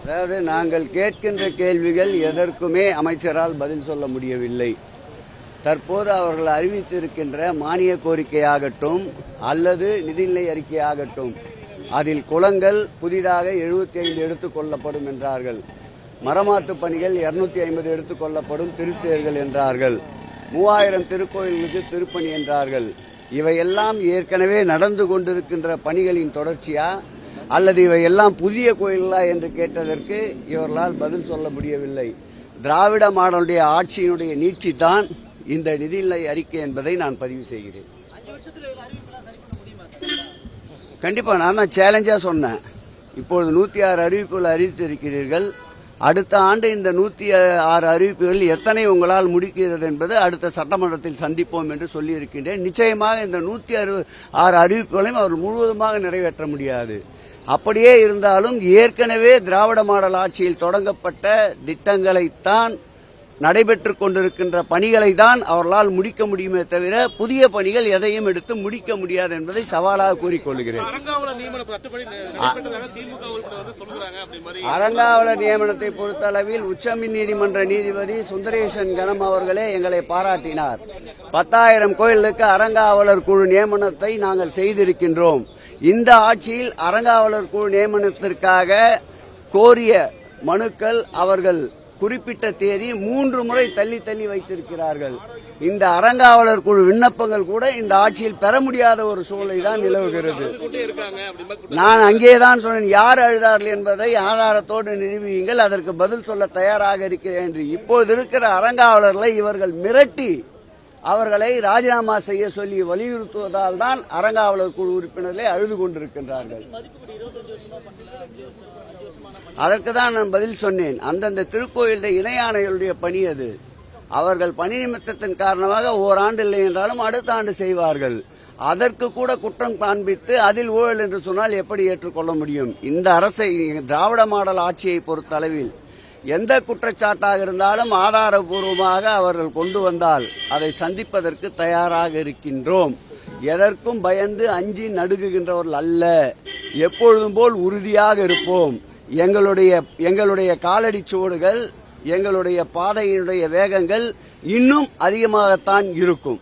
அதாவது நாங்கள் கேட்கின்ற கேள்விகள் எதற்குமே அமைச்சரால் பதில் சொல்ல முடியவில்லை. தற்போது அவர்கள் அறிவித்திருக்கின்ற மானிய கோரிக்கையாகட்டும் அல்லது நிதிநிலை அறிக்கையாகட்டும், அதில் குளங்கள் புதிதாக 75 எடுத்துக் கொள்ளப்படும் என்றார்கள். மரமாத்து பணிகள் 250 எடுத்துக் கொள்ளப்படும், திருத்தேர்கள் என்றார்கள். 3000 திருக்கோயில்களுக்கு திருப்பணி என்றார்கள். இவையெல்லாம் ஏற்கனவே நடந்து கொண்டிருக்கின்ற பணிகளின் தொடர்ச்சியா அல்லது இவையெல்லாம் புதிய கோயில்களா என்று கேட்டதற்கு இவர்களால் பதில் சொல்ல முடியவில்லை. திராவிட மாடலுடைய ஆட்சியினுடைய நீட்சிதான் இந்த நிதிநிலை அறிக்கை என்பதை நான் பதிவு செய்கிறேன். கண்டிப்பா நான் தான் சேலஞ்சா சொன்னேன். இப்பொழுது 106 அறிவிப்புகள் அறிவித்திருக்கிறீர்கள். அடுத்த ஆண்டு இந்த 106 அறிவிப்புகள் எத்தனை உங்களால் முடிக்கிறது என்பது அடுத்த சட்டமன்றத்தில் சந்திப்போம் என்று சொல்லியிருக்கின்றேன். நிச்சயமாக இந்த 106 அறிவிப்புகளையும் அவர் முழுவதுமாக நிறைவேற்ற முடியாது. அப்படியே இருந்தாலும் ஏற்கனவே திராவிட மாடல் ஆட்சியில் தொடங்கப்பட்ட திட்டங்களைத்தான், நடைபெற்றுக் கொண்டிருக்கின்ற பணிகளை தான் அவர்களால் முடிக்க முடியுமே தவிர புதிய பணிகள் எதையும் எடுத்து முடிக்க முடியாது என்பதை சவாலாக கூறிக்கொள்கிறேன். அறங்காவலர் நியமனத்தை பொறுத்தளவில் உச்சநீதிமன்ற நீதிபதி சுந்தரேசன் கணம் அவர்களே எங்களை பாராட்டினார். 10,000 கோயிலுக்கு அறங்காவலர் குழு நியமனத்தை நாங்கள் செய்திருக்கின்றோம். இந்த ஆட்சியில் அறங்காவலர் குழு நியமனத்திற்காக கோரிய மனுக்கள் அவர்கள் குறிப்பிட்ட தேதி 3 முறை தள்ளி வைத்திருக்கிறார்கள். இந்த அறங்காவலர் குழு விண்ணப்பங்கள் கூட இந்த ஆட்சியில் பெற முடியாத ஒரு சூழ்நிலை தான் நிலவுகிறது. நான் அங்கேதான் சொன்னேன், யார் அழுதார்கள் என்பதை ஆதாரத்தோடு நிரூபியுங்கள், அதற்கு பதில் சொல்ல தயாராக இருக்கிறேன் என்று. இப்போது இருக்கிற அறங்காவலர்களை இவர்கள் மிரட்டி அவர்களை ராஜினாமா செய்ய சொல்லி வலியுறுத்துவதால் தான் அறங்காவலர் குழு உறுப்பினர்களை அழுது கொண்டிருக்கின்றார்கள். அதற்கு தான் நான் பதில் சொன்னேன். அந்தந்த திருக்கோயிலுடைய இணை ஆணையருடைய பணி அது. அவர்கள் பணி நிமித்தத்தின் காரணமாக ஓராண்டு இல்லை என்றாலும் அடுத்த ஆண்டு செய்வார்கள். அதற்கு கூட குற்றம் காண்பித்து அதில் ஊழல் என்று சொன்னால் எப்படி ஏற்றுக்கொள்ள முடியும்? இந்த அரசை, திராவிட மாடல் ஆட்சியை பொறுத்தளவில் எந்த குற்றச்சாட்டாக இருந்தாலும் ஆதாரபூர்வமாக அவர்கள் கொண்டு வந்தால் அதை சந்திப்பதற்கு தயாராக இருக்கின்றோம். எதற்கும் பயந்து அஞ்சி நடுங்குகின்றவர்கள் அல்ல. எப்பொழுதும் போல் உறுதியாக இருப்போம். எங்களுடைய காலடி சுவடுகள், எங்களுடைய பாதையினுடைய வேகங்கள் இன்னும் அதிகமாகத்தான் இருக்கும்.